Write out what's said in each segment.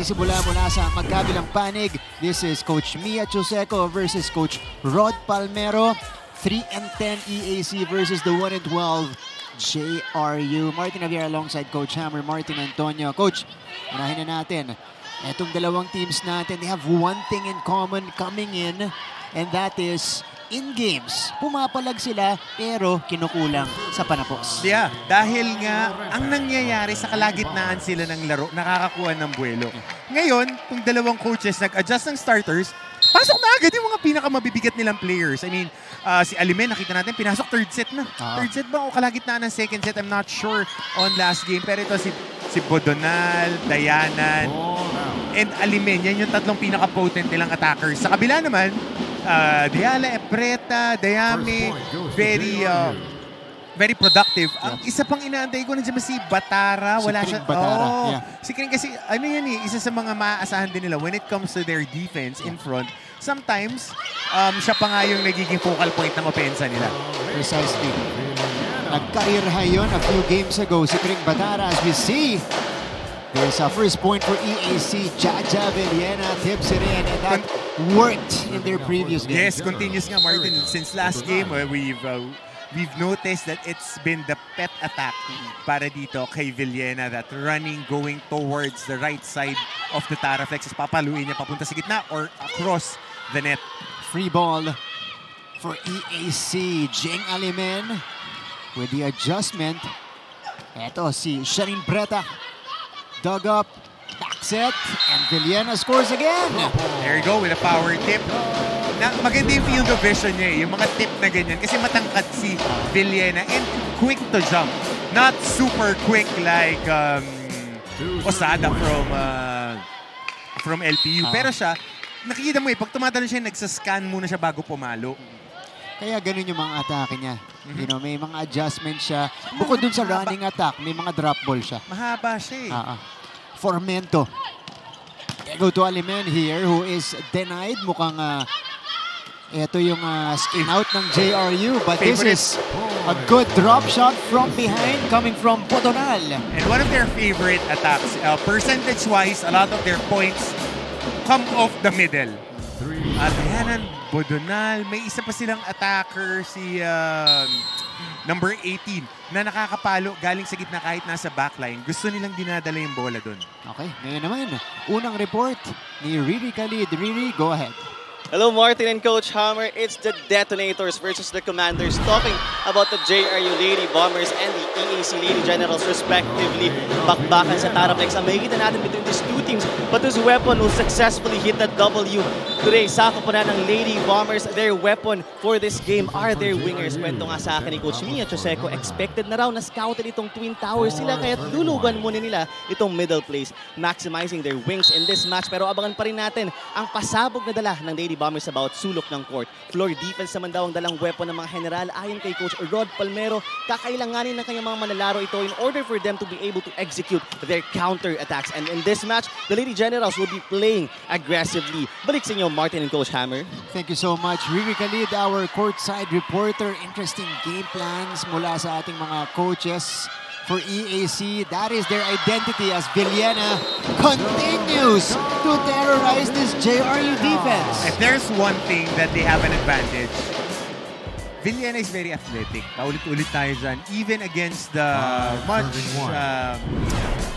nagsisimula mula sa magkabilang panig. This is Coach Mia Choseco versus Coach Rod Palmero. 3-10 EAC versus the 1-12 JRU. Martin Javier alongside Coach Hammer, Martin Antonio. Coach, unahin na natin. Etong dalawang teams natin, they have one thing in common coming in, and that is in games, pumapalag sila pero kinukulang sa panapos. Yeah, dahil nga ang nangyayari sa kalagitnaan sila ng laro, nakakakuha ng buwelo. Ngayon, kung dalawang coaches nag-adjust ng starters, pasok na agad yung mga pinakamabibigat nilang players. I mean, si Alimen, nakita natin, pinasok third set na. Third set ba o kalagitnaan ng second set? I'm not sure on last game. Pero ito si Bodonal, Dayanan, and Alimen. Yan yung tatlong pinaka-potent nilang attackers. Sa kabila naman, Diala, Epreta, Dayami, very productive. Ang isa pang inaantay ko nandiyan si Batara. Wala siya. Batara. Oh, si Kring kasi, ano yan eh, isa sa mga maaasahan din nila when it comes to their defense in front. Sometimes, siya pa nga yung nagiging focal point ng opensa nila. Precisely. Nag-career high yun a few games ago si Kring Batara. As we see, there's a first point for EAC. Jaja Villena tips it in, and that worked in their previous game. Yes, continues nga, Martin. Since last game, we've noticed that it's been the pet attack para dito kay Villena, that running, going towards the right side of the Taraflex. Papaluin niya papunta sa gitna or across the net. Free ball for EAC. Jing Alimen with the adjustment. Eto si Sharin Breta. Dug up, back set, and Villena scores again. There you go with a power tip. Maganda yung field of vision niya eh, yung mga tip na ganyan. Kasi matangkad si Villena and quick to jump. Not super quick like Osada from LPU. Pero siya, nakikita mo eh, pag tumatalon siya, nagsascan muna siya bago pumalo. Kaya ganun yung mga atake niya. You know, may mga adjustment siya. Bukod dun sa running attack, may mga drop ball siya. Mahaba siya eh. Formento. Go to Alimen here who is denied. Mukhang ito yung skin out ng JRU. But this is a good drop shot from behind coming from Bodonal. And one of their favorite attacks, percentage-wise, a lot of their points come off the middle. Adrianan, Bodonal, may isa pa silang attacker, si number 18, na nakakapalo galing sa gitna kahit nasa backline. Gusto nilang dinadala yung bola doon. Okay, ngayon naman, unang report ni Riri Khalid. Riri, go ahead. Hello, Martin and Coach Hammer. It's the Detonators versus the Commanders, talking about the JRU Lady Bombers and the EAC Lady Generals respectively. Bakbakan sa Taraflex. Ang makikita natin between these two teams, but this weapon will successfully hit the W today. Sako po na ng Lady Bombers. Their weapon for this game are their wingers. Kwento nga sa akin ni Coach Mia Choseco, expected na raw na scouted itong Twin Towers sila, kaya lulugan muna nila itong middle place, maximizing their wings in this match. Pero abangan pa rin natin ang pasabog na dala ng Lady Bombers about sulok ng court. Floor defense naman daw ang dalang weapon ng mga general. Ayon kay Coach Rod Palmero, kakailanganin ng kanyang mga manlalaro ito in order for them to be able to execute their counter attacks. And in this match, the Lady Generals will be playing aggressively. Balik sa inyo, Martin and Coach Hammer. Thank you so much, Riri Khalid, our courtside reporter. Interesting game plans mula sa ating mga coaches for EAC. That is their identity as Villena continues to terrorize this JRU defense. If there's one thing that they have an advantage, Villena is very athletic. Paulit-ulit tayo dyan. Even against the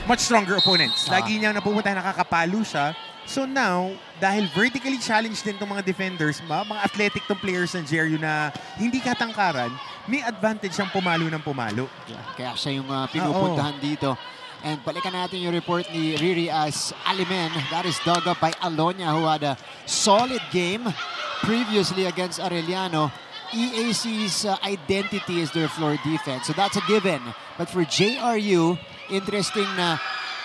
much stronger opponents. Lagi niyang napupunta, nakakapalo siya. So now, dahil vertically challenged din itong mga defenders, mga athletic tong players ng JRU na hindi katangkaran, may advantage siyang pumalo ng pumalo. Kaya siya yung pinupuntahan dito. And balikan natin yung report ni Riri as Alimen. That is dug up by Alonia, who had a solid game previously against Arellano. EAC's identity is their floor defense. So that's a given. But for JRU, interesting na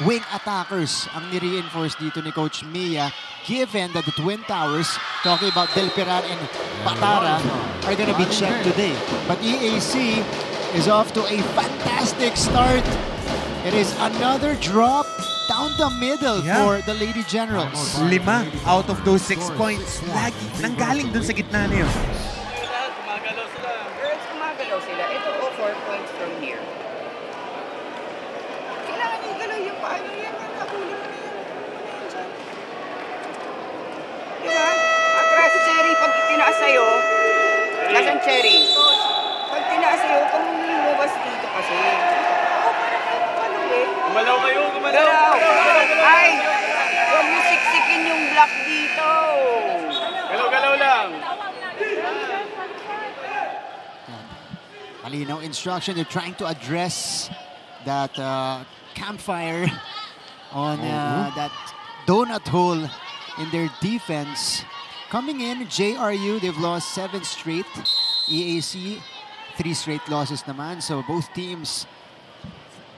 wing attackers ang ni-reinforce dito ni Coach Mia, given that the Twin Towers, talking about Del Pilar and Batara, are gonna be checked today. But EAC is off to a fantastic start. It is another drop down the middle for the Lady Generals. 5 out of those 6 points, lagi nanggaling dun sa gitna na yun. Gumagalaw sila. Girls, gumagalaw sila. Ito po, 4 points from here. Kailangan nyo galaw yung paano yan. Nabulong na yan. block dito. Galaw-galaw lang. Malinaw instruction. They're trying to address that campfire on that donut hole in their defense. Coming in, JRU, they've lost 7 straight. EAC, 3 straight losses naman. So both teams,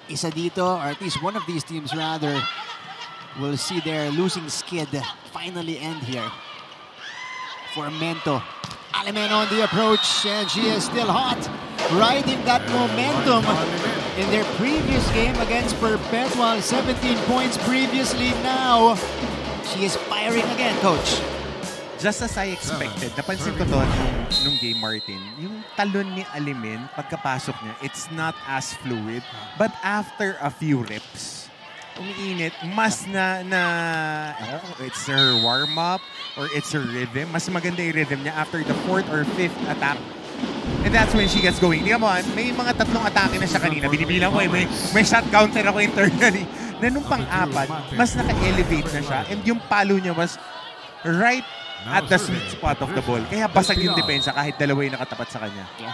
isa dito, or at least one of these teams rather, will see their losing skid finally end here. Formento. Alimen on the approach, and she is still hot, riding that momentum in their previous game against Perpetual. 17 points previously. Now, she is firing again, Coach. Just as I expected, napansin ko to nung game, Martin, yung talon ni Alimen, pagkapasok niya, it's not as fluid. But after a few reps, umiinit, mas it's her warm-up or it's her rhythm. Mas maganda yung rhythm niya after the 4th or 5th attack. And that's when she gets going. Tingnan mo, may mga 3 atake na siya kanina. Binibilang ko may shot counter ako internally. Na nung pang-apat, mas naka-elevate na siya. And yung palo niya was right at the sweet spot of the ball. Kaya basag yung depensa kahit dalawa yung nakatapat sa kanya. Yeah.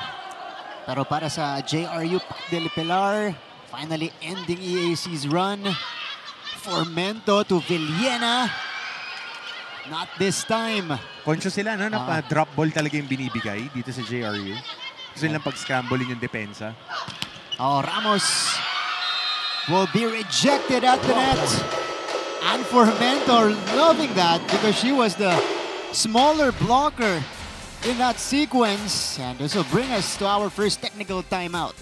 Pero para sa JRU, Pac del Pilar, finally ending EAC's run. Formento to Villena. Not this time. Conscious sila, no? Na drop ball talaga yung binibigay dito sa JRU. Gusto nilang pag-scrambling yung depensa. Oh, Ramos will be rejected at the net. And Formento loving that because she was the smaller blocker in that sequence. And this will bring us to our first technical timeout.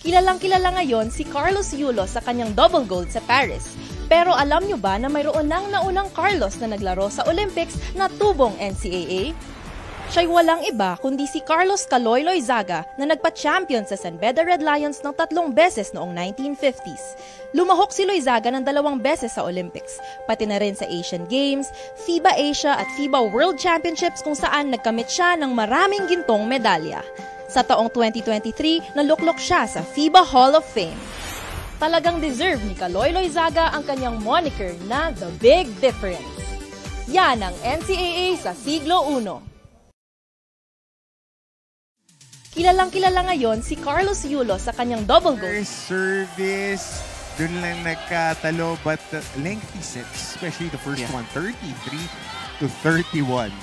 Kilalang-kilala ngayon si Carlos Yulo sa kanyang double gold sa Paris. Pero alam nyo ba na mayroon nang naunang Carlos na naglaro sa Olympics na tubong NCAA? Siya'y walang iba kundi si Carlos Caloy Loizaga na nagpa-champion sa San Beda Red Lions ng 3 beses noong 1950s. Lumahok si Loizaga ng 2 beses sa Olympics, pati na rin sa Asian Games, FIBA Asia at FIBA World Championships kung saan nagkamit siya ng maraming gintong medalya. Sa taong 2023, naluklok siya sa FIBA Hall of Fame. Talagang deserve ni Caloy Loizaga ang kanyang moniker na The Big Difference. Yan ang NCAA sa siglo 1. Kilalang-kilala ngayon si Carlos Yulo sa kanyang double gold. First service, dun lang nagkatalo, but lengthy sets, especially the first one, 33-31.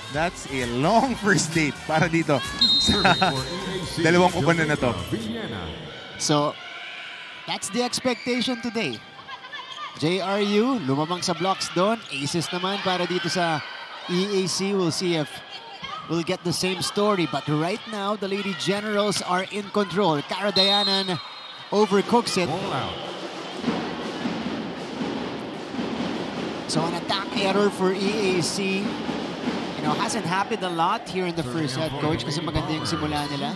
That's a long first date para dito sa dalawang kubanan na to. So, that's the expectation today. JRU, lumamang sa blocks doon. Aces naman para dito sa EAC. We'll see if we'll get the same story. But right now, the Lady Generals are in control. Cara Dayanan overcooks it. So an attack error for EAC. You know, hasn't happened a lot here in the first set, Coach, kasi maganda yung simula nila.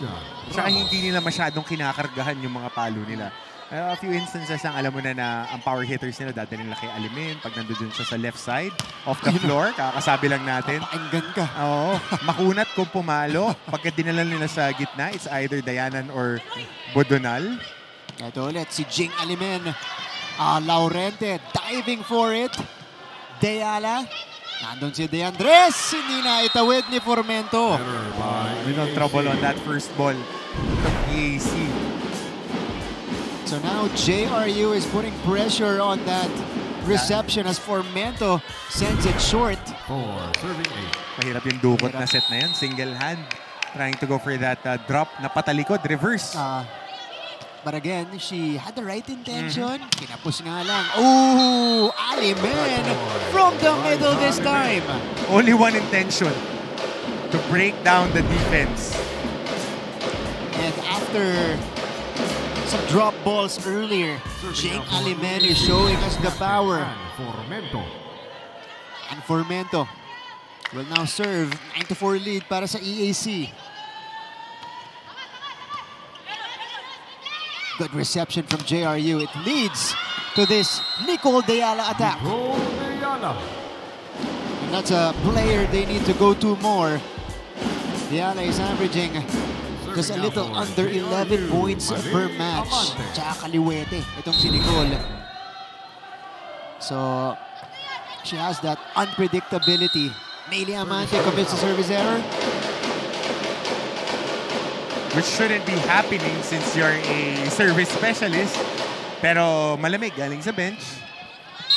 Saka hindi nila masyadong kinakargahan yung mga palo nila. A few instances lang, alam mo na ang power hitters nila dadalhin nila kay Alimen. Pag nandun siya sa left side of the floor, kakasabi lang natin. Pakinggan ka. Oo. Makunat kung pumalo. Pagka dinala nila sa gitna, it's either Dayanan or Bodonal. Ito ulit, si Jing Alimen. Laurente diving for it. Deyala. Nandun si De Andres. Hindi na itawid ni Formento. Little trouble on that first ball from EAC. So now JRU is putting pressure on that reception as Formento sends it short. Mahirap yung dukot na set na yan. Single hand. Trying to go for that drop na patalikod. Reverse. But again, she had the right intention. Kinapos nga lang. Oh, Alimen from the middle this time. Only one intention. To break down the defense. And after some drop balls earlier, Jing Alimen is showing us the power. And Formento will now serve 9-4 lead para sa EAC. Good reception from JRU. It leads to this Nicole Deyala attack. And that's a player they need to go to more. Deyala is averaging Just a little under 11 points per match. Tsaka kaliwete itong si Nicole. So, she has that unpredictability. Meili Amante commits a service error. Which shouldn't be happening since you're a service specialist. Pero malamig, galing sa bench.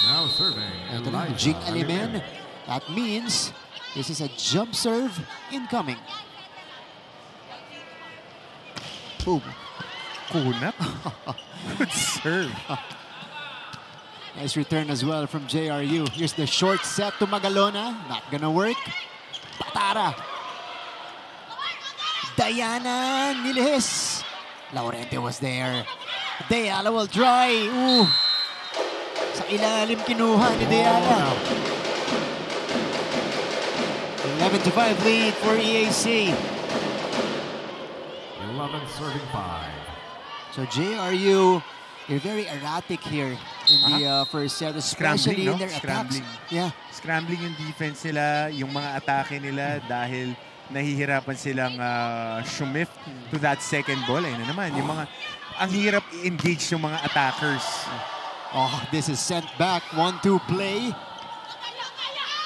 Now serving. Ito na, Jing Alimen. That means this is a jump serve incoming. Boom. Kunap. Good serve. Nice return as well from JRU. Here's the short set to Magalona. Not gonna work. Patara. Diana nilihis. Laurente was there. Deala will try. Ooh. Sa ilalim kinuha ni Deala. 11-5 lead for EAC. 11 serving 5. So JRU, they're very erratic here in the first set, especially in their attacks. Yeah. Scrambling yung defense nila, yung mga atake nila dahil nahihirapan silang shumift to that second ball. Ayun na naman, yung mga, ang hirap i-engage yung mga attackers. Oh, this is sent back. 1-2 play.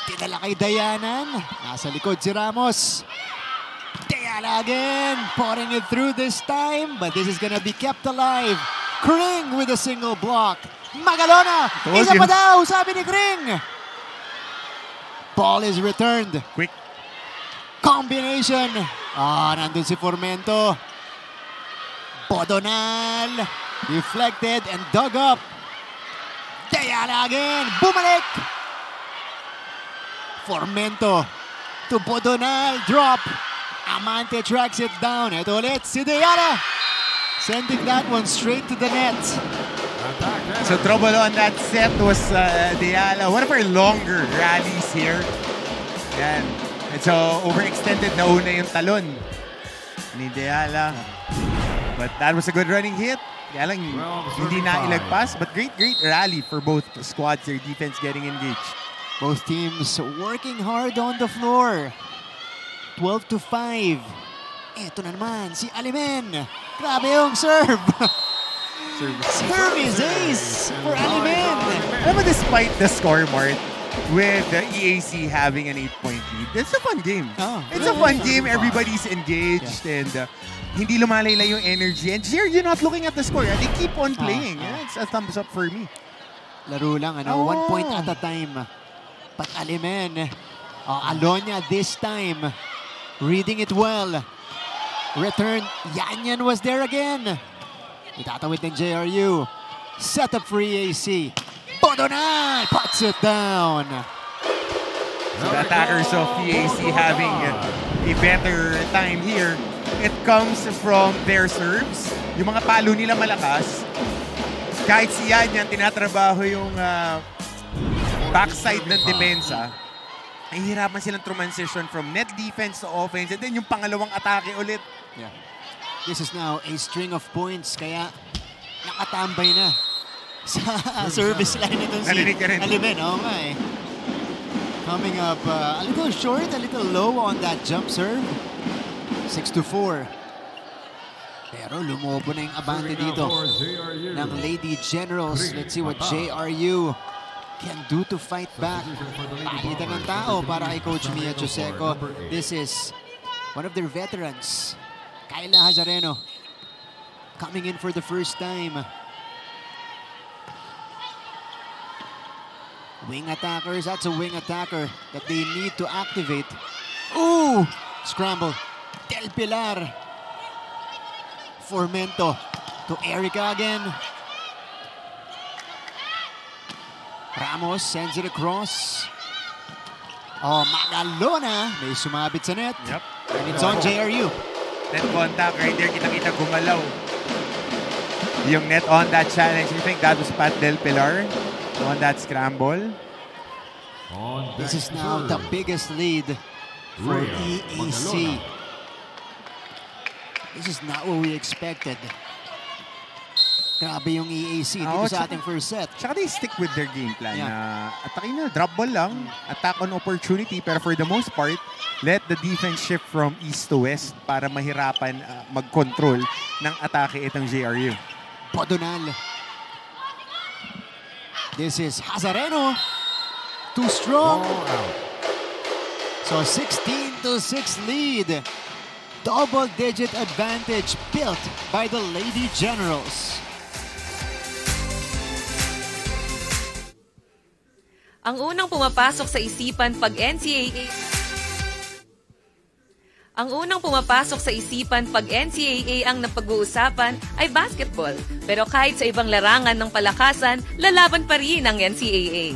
Tinala kay Dayanan. Nasa likod si Ramos. Deala again, pouring it through this time, but this is gonna be kept alive. Kring with a single block. Magalona, isa pa daw, sabi ni Kring. Ball is returned. Quick. Combination. Nandun si Formento. Bodonal, deflected and dug up. Deala again, bumalik. Formento to Bodonal, drop. Amante tracks it down. Ito ulit si Deala. Sending that one straight to the net. So trouble on that set was Deala. One of our longer rallies here. And so overextended na una yung talon ni Deala. But that was a good running hit. Kaya lang hindi na ilagpas. But great rally for both squads. Their defense getting engaged. Both teams working hard on the floor. 12-5. Ito na naman, si Alimen. Grabe yung serve. Serve is ace for Alimen. Alam mo, despite the score, Mart, with the EAC having an 8-point lead, it's a fun game. It's a fun game. Everybody's engaged and hindi lumalayla yung energy. And here, you're not looking at the score. They keep on playing. It's a thumbs up for me. Laro lang, 1 point at a time. But Alimen, Alonia this time, reading it well. Return, Yanyan was there again. Itatawid ng JRU. Set up for EAC. Bodonal puts it down. So the attackers of EAC having a better time here. It comes from their serves. Yung mga palo nila malakas. Kahit si Yanyan, tinatrabaho yung backside ng depensa. Nahihirapan silang transition from net defense to offense and then yung pangalawang atake ulit. Yeah. This is now a string of points kaya nakatambay na sa service line nito si Alimen. Oo nga eh. Coming up a little short, a little low on that jump serve. 6-4. Pero lumobo na yung abante dito ng Lady Generals. Let's see what JRU can do to fight back. Palitan ng tao para kay Coach Mia Joseco. This is one of their veterans, Kayla Hazareno, coming in for the first time. Wing attackers, that's a wing attacker that they need to activate. Ooh! Scramble. Del Pilar. Formento to Erica again. Ramos sends it across. Magalona. May sumabit sa net. Yep. And it's on JRU. Net contact right there. Kitang-kita gumalaw. Yung net on that challenge. I think that was Pat Del Pilar on that scramble. This is now the biggest lead for EAC. This is not what we expected. Grabe yung EAC dito Oo, sa tsaka- ating first set. Tsaka they stick with their game plan Yeah. na atakin na, drop ball lang, attack on opportunity, pero for the most part, let the defense shift from east to west para mahirapan mag-control ng atake itong JRU. Bodonal. This is Hazareno. Too strong. Ball out. So 16-6 lead. Double-digit advantage built by the Lady Generals. Ang unang pumapasok sa isipan pag NCAA ang napag-uusapan ay basketball. Pero kahit sa ibang larangan ng palakasan, lalaban pa rin ang NCAA.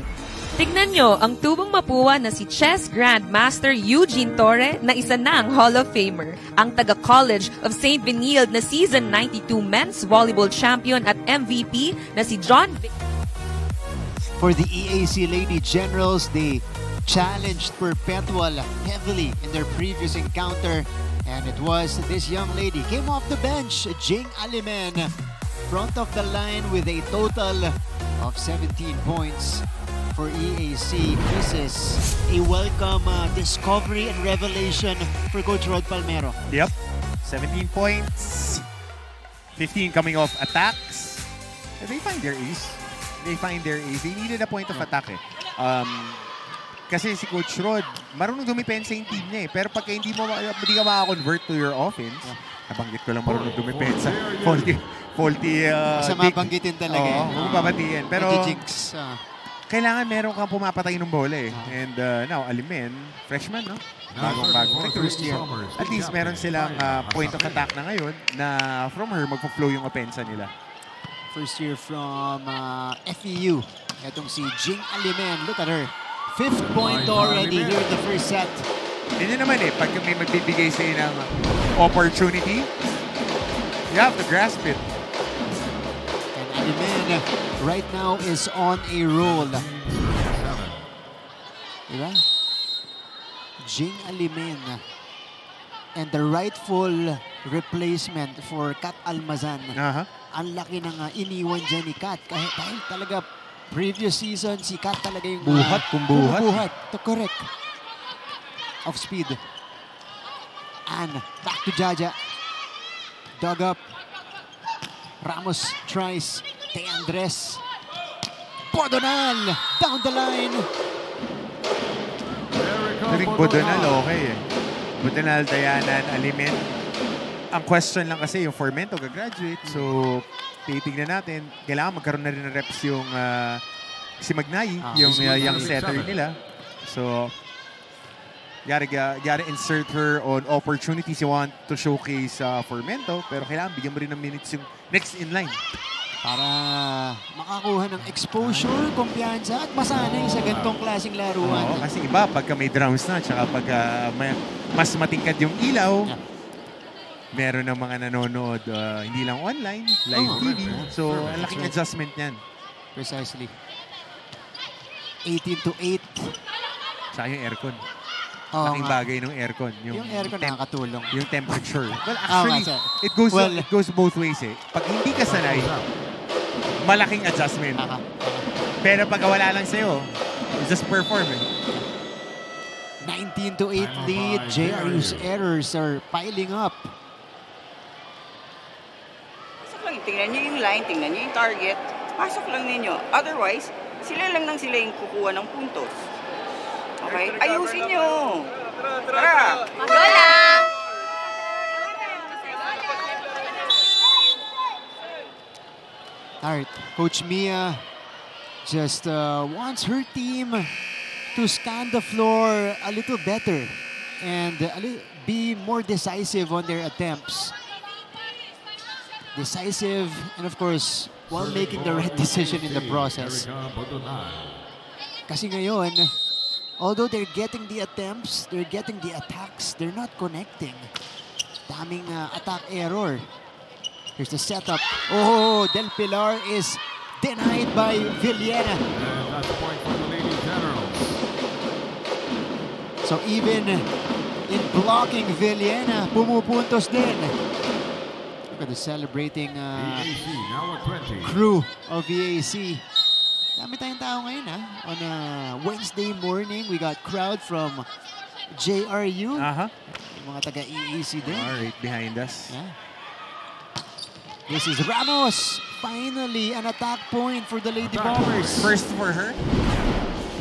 Tignan nyo ang tubong mapuwa na si chess grandmaster Eugene Torre na isa ng Hall of Famer. Ang taga-College of St. Benilde na season 92 men's volleyball champion at MVP na si John For the EAC Lady Generals, they challenged Perpetual heavily in their previous encounter. And it was this young lady, came off the bench, Jing Alimen, front of the line with a total of 17 points for EAC. This is a welcome discovery and revelation for Coach Rod Palmero. Yep. 17 points. 15 coming off attacks. And they find their ace. They needed a point of attack eh. Kasi si Coach Rod, marunong dumipensa yung team niya eh. Pero pagka hindi ka maka-convert to your offense, nabanggit ko lang marunong dumipensa. Faulty Sa mabanggitin talaga eh. Oo, babatiin. Pero Jinx. kailangan meron kang pumapatay ng bola eh. And now, Alimen, freshman, no? Bagong First year. At least meron silang point of attack na ngayon na from her, magpo-flow yung opensa nila. First year from FEU. Etong si Jing Alimen. Look at her. 5th point already here in the first set. Yun naman eh, pag may magbibigay sa'yo ng opportunity, you have to grasp it. And Alimen right now is on a roll. Diba? Jing Alimen. And the rightful replacement for Kat Almazan. Ang laki ng iniwan dyan ni Kat. Dahil talaga previous season, si Kat talaga yung Buhat. To correct. Off speed. And back to Jaja. Dug up. Ramos tries. Te Andres. Bodonal. Down the line. Rick Bodonal, okay eh. Bodonal, Dayanan, Alimen. Ang question lang kasi yung Formento gagraduate. So, titignan natin. Kailangan magkaroon na rin ng reps yung si Magnay, yung young setter nila. So, gotta insert her on opportunities you want to showcase Formento. Pero kailangan bigyan mo rin ng minutes yung next in line. Para makakuha ng exposure, kumpiyansa at masanay sa ganitong klaseng laruan. Oo, kasi iba pagka may drums na, tsaka pagka mas matingkad yung ilaw, meron ng mga nanonood, hindi lang online, live TV. So, ang laking adjustment niyan. Precisely. 18-8. Tsaka yung aircon. Oo Laking nga. bagay ng aircon. Yung aircon nakakatulong. Yung temperature. Well, actually, sir. it goes both ways eh. Pag hindi ka sanay, malaking adjustment. Pero pag wala lang sa'yo, you just perform eh. 19-8 lead. JRU's errors are piling up. Pasok lang, tingnan nyo yung line, tingnan nyo yung target. Pasok lang ninyo. Otherwise, sila lang yung kukuha ng puntos. Okay? Ayusin nyo. Tara. Lola! All right, Coach Mia just wants her team to scan the floor a little better and be more decisive on their attempts. Decisive and of course, while making the right decision in the process. Kasi ngayon, although they're getting the attempts, they're getting the attacks, they're not connecting. Daming attack error. Here's the setup. Oh, Del Pilar is denied by Villena. And that's a point for the Lady Generals. So even in blocking Villena, pumupuntos din. Look at the celebrating EAC now at 20. crew of EAC. Dami tayong tao ngayon On a Wednesday morning, we got crowd from JRU. Yung mga taga-EAC din. Right behind us. Yeah. This is Ramos. Finally, an attack point for the Lady Bombers. First for her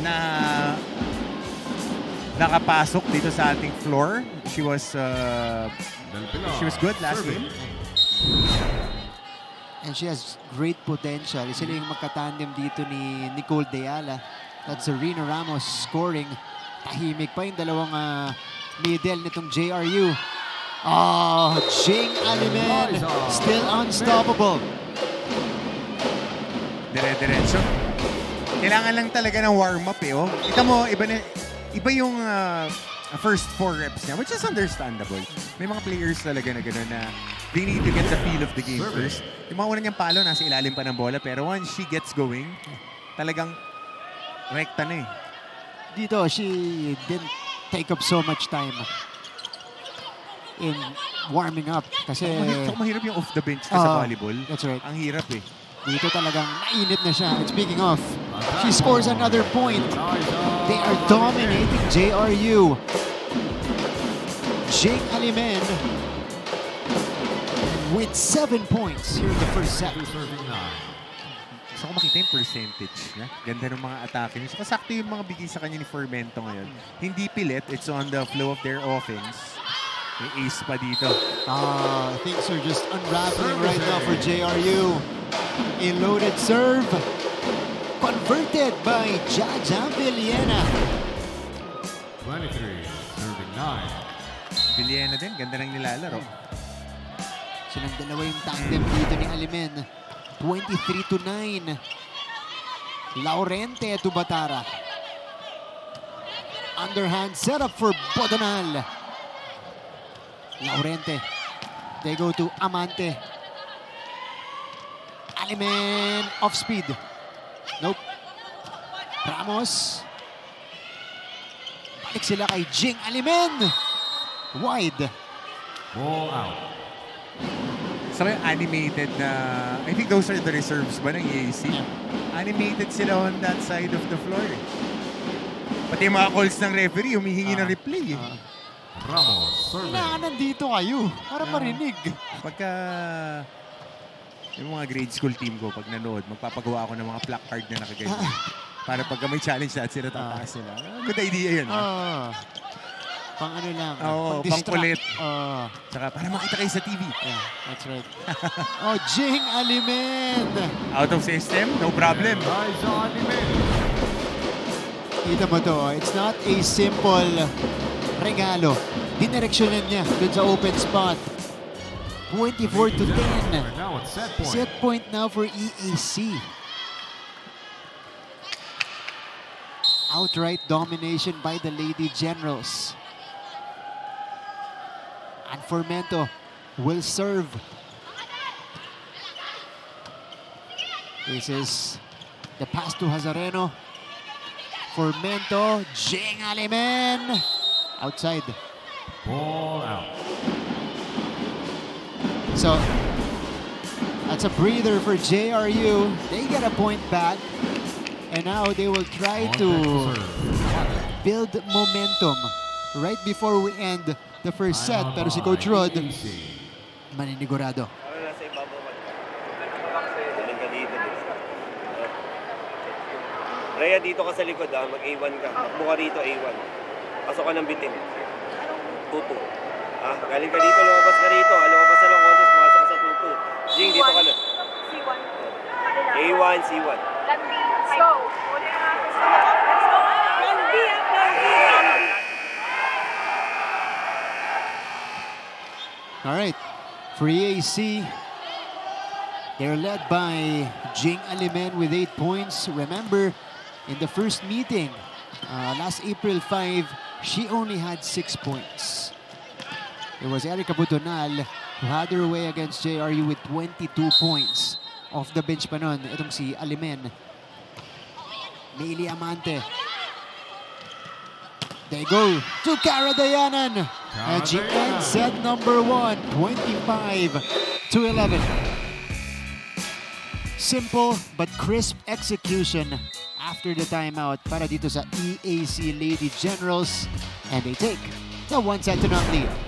na nakapasok dito sa ating floor. She was good last game. And she has great potential. Sila yung magkatandem dito ni Nicole Deala. That's Serena Ramos scoring. Tahimik pa yung dalawang middle nitong JRU. Oh, Jing Alimen still unstoppable. Dire-diretso. Kailangan lang talaga ng warm-up oh. Kita mo, iba yung first 4 reps niya, which is understandable. May mga players talaga na gano'n na they need to get the feel of the game first. Yung mga una niyang palo, nasa ilalim pa ng bola, pero once she gets going, talagang rekta na Dito, she didn't take up so much time in warming up. Kasi mahirap yung off the bench sa volleyball. That's right. Ang hirap Dito talagang mainit na siya. And speaking of, she scores another point. They are dominating JRU. Jing Alimen with 7 points here in the first set. Gusto ko makita yung percentage niya. Ganda ng mga atake niya. Sakto yung mga bigay sa kanya ni Fermento ngayon. Hindi pilit. It's on the flow of their offense. May ace pa dito. Things are just unraveling right now for JRU. A loaded serve. Converted by Jaja Villena. 23, serving 9. Villena din. Ganda ng nilalaro. Silang dalawa yung tandem dito ni Alimen. 23-9. Laurente to Batara. Underhand setup for Bodonal. Laurente. They go to Amante. Alimen off speed. Nope. Ramos. Balik sila kay Jing Alimen. Wide. Ball out. So animated na, I think those are the reserves ba ng EAC? Animated sila on that side of the floor. Pati yung mga calls ng referee, humihingi ng replay. Ramos, serving. Kailangan nandito kayo para marinig. Pagka yung mga grade school team ko, pag nanood, magpapagawa ako ng mga placard na nakaganyan. Para pagka may challenge natin sila, tataas sila. Good idea yun. Pang ano lang. Pang kulit. Saka para makita kayo sa TV. Yeah, that's right. Jing Alimen. Out of system, no problem. Kita mo to, it's not a simple regalo. Dinireksyonan niya dun sa open spot. 24-10. Set point now for EAC. Outright domination by the Lady Generals. And Fermento will serve. This is the pass to Hazareno. Fermento, Jing Alimen. Outside. Ball out. So, that's a breather for JRU. They get a point back. And now they will try to build momentum right before we end the first set. Pero si Coach Rod, maninigurado. Rhea, dito ka sa likod mag-A1 ka. Takbo ka rito, A1. Pasok ka ng bitin. Tutu. Galing ka dito, lumabas ka rito. Lumabas na lang contest, pumasok ka sa tutu. Jing, dito ka na. C1. A1, C1. Let's go. All right, for EAC, they're led by Jing Alimen with 8 points. Remember, in the first meeting, last April 5, she only had 6 points. It was Erica Budonal who had her way against JRU with 22 points. Off the bench pa nun, itong si Alimen. Meili Amante. They go to Cara Dayanan. And she ends set number 1, 25-17. 2-11. Simple but crisp execution after the timeout para dito sa EAC Lady Generals, and they take the 1-0 lead.